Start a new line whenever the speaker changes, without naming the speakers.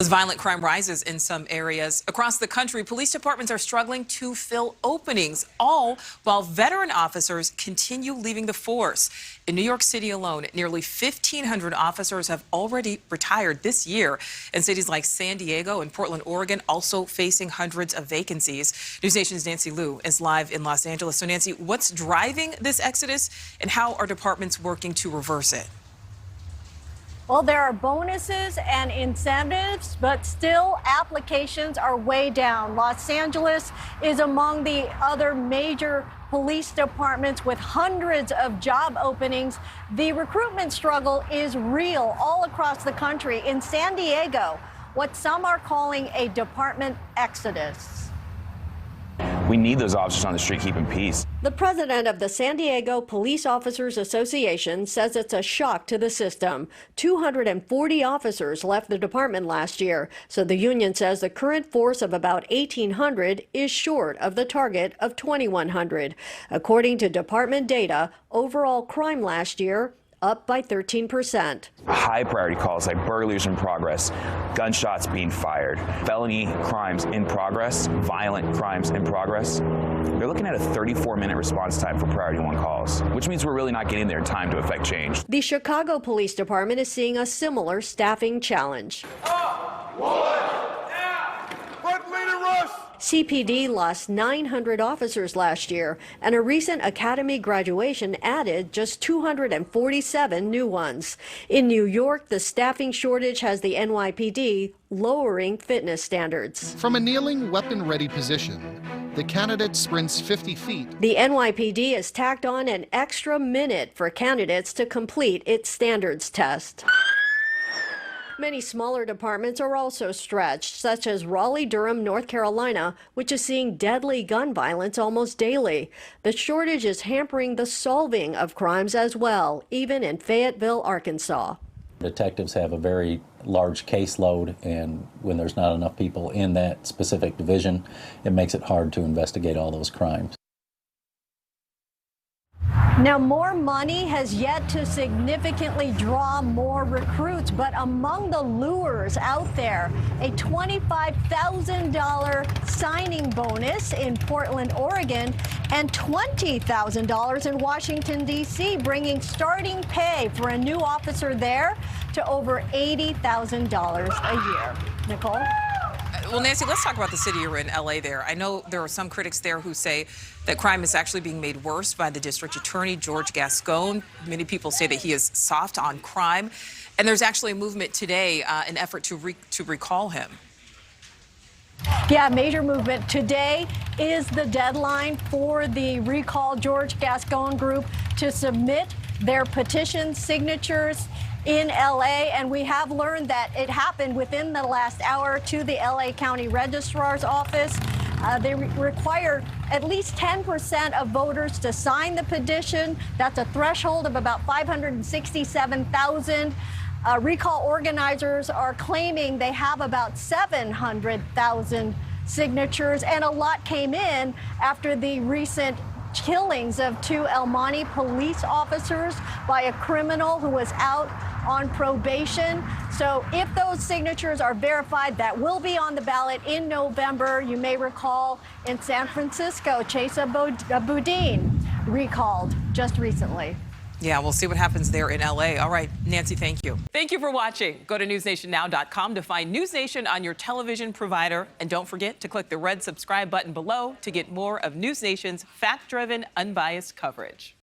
As violent crime rises in some areas across the country, police departments are struggling to fill openings, all while veteran officers continue leaving the force. In New York City alone, nearly 1,500 officers have already retired this year, and cities like San Diego and Portland, Oregon, also facing hundreds of vacancies. NewsNation's Nancy Liu is live in Los Angeles. So, Nancy, what's driving this exodus, and how are departments working to reverse it?
Well, there are bonuses and incentives, but still applications are way down. Los Angeles is among the other major police departments with hundreds of job openings. The recruitment struggle is real all across the country. In San Diego, what some are calling a department exodus.
We need those officers on the street keeping peace.
The president of the San Diego Police Officers Association says it's a shock to the system. 240 officers left the department last year, so the union says the current force of about 1,800 is short of the target of 2,100. According to department data, overall crime last year up by 13%.
High priority calls like burglaries in progress, gunshots being fired, felony crimes in progress, violent crimes in progress. They're looking at a 34-minute response time for priority 1 calls, which means we're really not getting there in time to affect change.
The Chicago Police Department is seeing a similar staffing challenge. CPD lost 900 officers last year, and a recent academy graduation added just 247 new ones. In New York, the staffing shortage has the NYPD lowering fitness standards.
From a kneeling, weapon-ready position, the candidate sprints 50 feet.
The NYPD has tacked on an extra minute for candidates to complete its standards test. Many smaller departments are also stretched, such as Raleigh-Durham, North Carolina, which is seeing deadly gun violence almost daily. The shortage is hampering the solving of crimes as well, even in Fayetteville, Arkansas.
Detectives have a very large caseload, and when there's not enough people in that specific division, it makes it hard to investigate all those crimes.
Now, more money has yet to significantly draw more recruits, but among the lures out there, a $25,000 signing bonus in Portland, Oregon, and $20,000 in Washington, D.C., bringing starting pay for a new officer there to over $80,000 a year. Nichole?
Well, Nancy, let's talk about the city you're in, L.A. there. I know there are some critics there who say that crime is actually being made worse by the district attorney, George Gascon. Many people say that he is soft on crime. And there's actually a movement today, an effort to recall him.
Yeah, major movement. Today is the deadline for the Recall George Gascon group to submit their petition signatures in L.A., and we have learned that it happened within the last hour to the L.A. County Registrar's office. They require at least 10% of voters to sign the petition. That's a threshold of about 567,000. Recall organizers are claiming they have about 700,000 signatures, and a lot came in after the recent killings of 2 El Monte police officers by a criminal who was out on probation. So if those signatures are verified, that will be on the ballot in November. You may recall in San Francisco, Chesa Boudin recalled just recently.
Yeah, we'll see what happens there in L.A. All right, Nancy, thank you. Thank you for watching. Go to newsnationnow.com to find NewsNation on your television provider. And don't forget to click the red subscribe button below to get more of NewsNation's fact-driven, unbiased coverage.